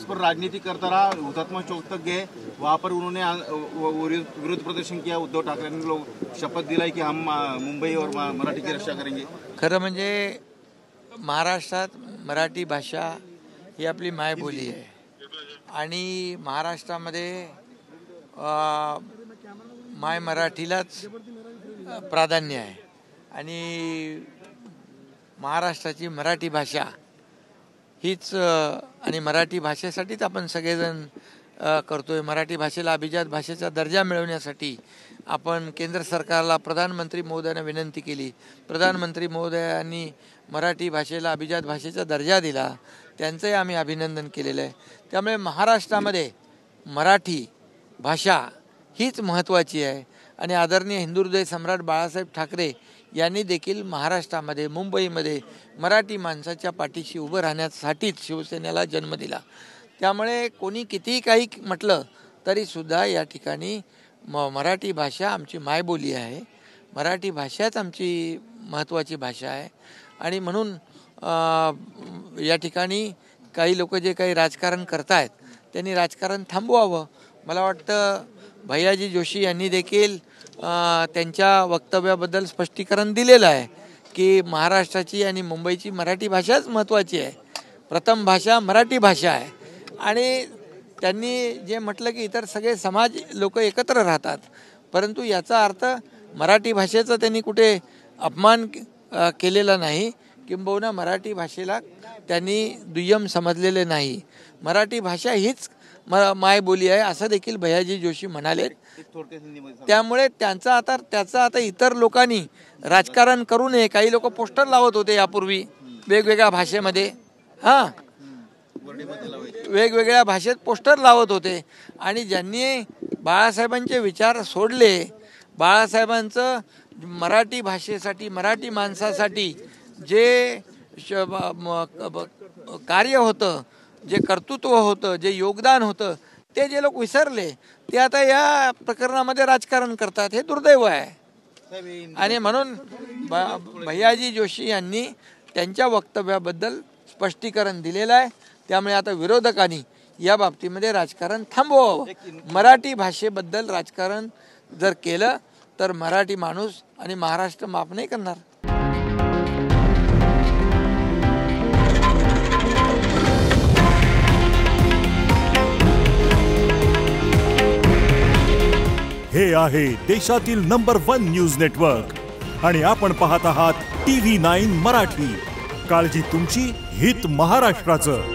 पर राजनीति करता रहा, हुतात्मा चौक तक गए, वहाँ पर उन्होंने विरोध प्रदर्शन किया। उद्धव ठाकरे ने लोग शपथ दिलाई कि हम मुंबई और मराठी की रक्षा करेंगे। खरं म्हणजे महाराष्ट्रात मराठी भाषा ही आपली मायबोली आहे आणि महाराष्ट्रामध्ये माय मराठीलाच प्राधान्य आहे आणि महाराष्ट्राची मराठी भाषा हीच आणि मराठी भाषेसाठीच आपण सगळेजण करतोय। मराठी भाषेला अभिजात भाषेचा दर्जा मिळवण्यासाठी आपण केंद्र सरकारला प्रधानमंत्री महोदयांना विनंती केली। प्रधानमंत्री महोदयांनी मराठी भाषेला अभिजात भाषेचा दर्जा दिला, त्यांचंही आम्ही अभिनंदन केलेलं आहे। त्यामुळे महाराष्ट्रामध्ये मराठी भाषा हीच महत्त्वाची आहे आणि आदरणीय हिंदू हृदय सम्राट बाळासाहेब ठाकरे यांनी देखील महाराष्ट्रामध्ये मुंबईमध्ये मराठी माणसाच्या पाठीशी उभं राहण्यासाठीच शिवसेनेला जन्म दिला। त्यामुळे कोणी कितीही काही म्हटलं तरीसुद्धा या ठिकाणी मराठी भाषा आमची मायबोली आहे, मराठी भाषाच आमची महत्त्वाची भाषा आहे आणि म्हणून या ठिकाणी काही लोक जे काही राजकारण करतायत त्यांनी राजकारण थांबवावं। मला वाटतं भैयाजी जोशी यांनी देखील त्यांच्या वक्तव्याबद्दल स्पष्टीकरण दिलेलं आहे की महाराष्ट्राची आणि मुंबईची मराठी भाषाच महत्त्वाची आहे, प्रथम भाषा मराठी भाषा आहे। आणि त्यांनी जे म्हटलं की इतर सगळे समाज लोक एकत्र राहतात, परंतु याचा अर्थ मराठी भाषेचा त्यांनी कुठे अपमान केलेला नाही, किंबहुना मराठी भाषेला त्यांनी दुय्यम समजलेले नाही। मराठी भाषा हीच मायबोली आहे असं देखील भैयाजी जोशी म्हणाले। त्यामुळे त्याचा आता इतर लोकांनी राजकारण करू नये। काही लोक पोस्टर लावत होते यापूर्वी वेगवेगळ्या भाषेमध्ये, वेगवेगळ्या भाषेत पोस्टर लावत होते आणि ज्यांनी बाळासाहेबांचे विचार सोडले, बाळासाहेबांचं मराठी भाषेसाठी मराठी माणसासाठी जे कार्य होतं, जे कर्तृत्व होतं, जे योगदान होतं, ते जे लोक विसरले ते आता या प्रकरणामध्ये राजकारण करतात, हे दुर्दैव आहे। आणि म्हणून भैयाजी जोशी यांनी त्यांच्या वक्तव्याबद्दल स्पष्टीकरण दिलेलं आहे। त्यामुळे आता विरोधकांनी या बाबतीमध्ये राजकारण थांबवावं। मराठी भाषेबद्दल राजकारण जर केलं तर मराठी माणूस आणि महाराष्ट्र माफ नाही करणार। हे आहे देशातील नंबर 1 न्यूज नेटवर्क आणि आपण पाहत आहात TV9 मराठी। काळजी तुमची, हित महाराष्ट्राचं।